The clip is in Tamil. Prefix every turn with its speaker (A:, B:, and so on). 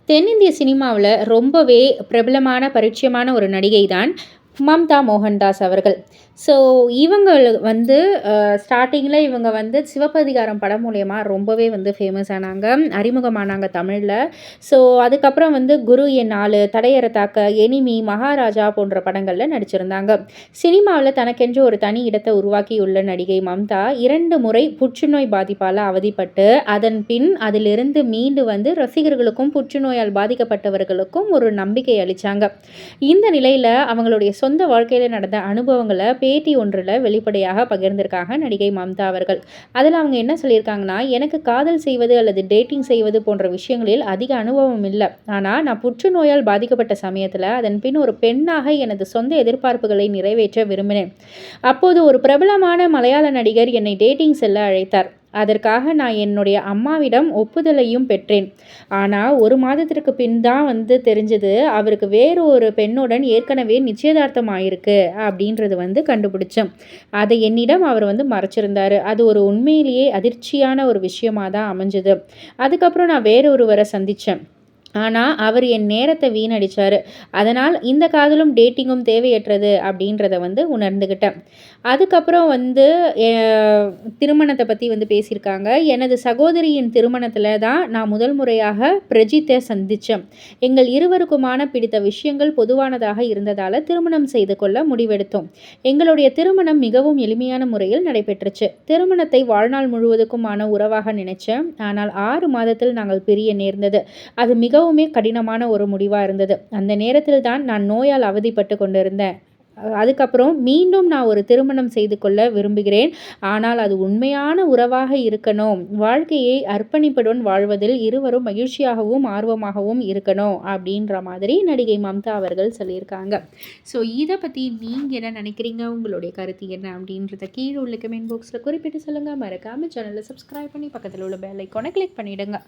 A: தென்னிந்திய சினிமாவுல ரொம்பவே பிரபலமான, பரிட்சயமான ஒரு நடிகை தான் மம்தா மோகன்தாஸ் அவர்கள். ஸோ இவங்கள் வந்து ஸ்டார்ட்டிங்கில இவங்க வந்து சிவப்பதிகாரம் படம் மூலியமா ரொம்பவே வந்து ஃபேமஸ் ஆனாங்க. அறிமுகமானாங்க தமிழ்ல. ஸோ அதுக்கப்புறம் வந்து குரு என் ஆளு, தடையற தாக்க, எனிமி, மகாராஜா போன்ற படங்கள்ல நடிச்சிருந்தாங்க. சினிமாவுல தனக்கென்று ஒரு தனி இடத்த உருவாக்கியுள்ள நடிகை மம்தா 2 முறை புற்றுநோய் பாதிப்பால அவதிப்பட்டு, அதன் பின் அதிலிருந்து மீண்டு வந்து ரசிகர்களுக்கும், புற்றுநோயால் பாதிக்கப்பட்டவர்களுக்கும் ஒரு நம்பிக்கை அளிச்சாங்க. இந்த நிலையில அவங்களுடைய சொந்த வாழ்க்கையில நடந்த அனுபவங்கள பேட்டி ஒன்றுல வெளிப்படையாக பகிர்ந்திருக்காங்க நடிகை மம்தா அவர்கள். அதுல அவங்க என்ன சொல்லியிருக்காங்கன்னா, "எனக்கு காதல் செய்வது அல்லது டேட்டிங் செய்வது போன்ற விஷயங்களில் அதிக அனுபவம் இல்ல. ஆனா நான் புற்றுநோயால் பாதிக்கப்பட்ட சமயத்துல, அதன் பின் ஒரு பெண்ணாக எனது சொந்த எதிர்பார்ப்புகளை நிறைவேற்ற விரும்பினேன். அப்போது ஒரு பிரபலமான மலையாள நடிகர் என்னை டேட்டிங் செல்ல அழைத்தார். அதற்காக நான் என்னுடைய அம்மாவிடம் ஒப்புதலையும் பெற்றேன். ஆனா 1 மாதத்திற்கு பின் தான் வந்து தெரிஞ்சது, அவருக்கு வேறு ஒரு பெண்ணுடன் ஏற்கனவே நிச்சயதார்த்தம் ஆயிருக்கு அப்படின்றது வந்து கண்டுபிடிச்சேன். அதை என்னிடம் அவர் வந்து மறைச்சிருந்தாரு. அது ஒரு உண்மையிலேயே அதிர்ச்சியான ஒரு விஷயமா தான் அமைஞ்சது. அதுக்கப்புறம் நான் வேற ஒருவர சந்திச்சேன். ஆனா, அவரு என் நேரத்த வீணடிச்சாரு. அதனால் இந்த காதலும், டேட்டிங்கும் தேவையற்றது அப்படின்றத வந்து உணர்ந்துகிட்டேன்." அதுக்கப்புறம் வந்து எ திருமணத்த பத்தி வந்து பேசியிருக்காங்க. "எனது சகோதரியின் திருமணத்தில தான் நான் முதல் முறையாக பிரஜித்த சந்திச்சேன். எங்கள் இருவருக்குமான பிடித்த விஷயங்கள் பொதுவானதாக இருந்ததால திருமணம் செய்து கொள்ள முடிவெடுத்தோம். எங்களுடைய திருமணம் மிகவும் எளிமையான முறையில் நடைபெற்றுச்சு. திருமணத்தை வாழ்நாள் முழுவதுக்குமான உறவாக நினைச்சேன். ஆனால் 6 மாதத்தில் நாங்கள் பிரிய நேர்ந்தது. அது மிகவுமே கடினமான ஒரு முடிவா இருந்தது. அந்த நேரத்தில் தான் நான் நோயால் அவதிப்பட்டு கொண்டிருந்தேன். அதுக்கப்புறம் மீண்டும் நான் ஒரு திருமணம் செய்து கொள்ள விரும்புகிறேன். ஆனால் அது உண்மையான உறவாக இருக்கணும். வாழ்க்கையை அர்ப்பணிப்புடன் வாழ்வதில் இருவரும் மகிழ்ச்சியாகவும், ஆர்வமாகவும் இருக்கணும்." அப்படின்ற மாதிரி நடிகை மம்தா அவர்கள் சொல்லியிருக்காங்க. ஸோ இத பத்தி நீங்க என்ன நினைக்கிறீங்க? உங்களுடைய கருத்து என்ன? அப்படின்றத கீழ உள்ள கமெண்ட் பாக்ஸ்ல குறிப்பிட்டு சொல்லுங்க. மறக்காம சேனல சப்ஸ்கிரைப் பண்ணி பக்கத்துல உள்ள பெல் ஐகான கிளிக் பண்ணிடுங்க.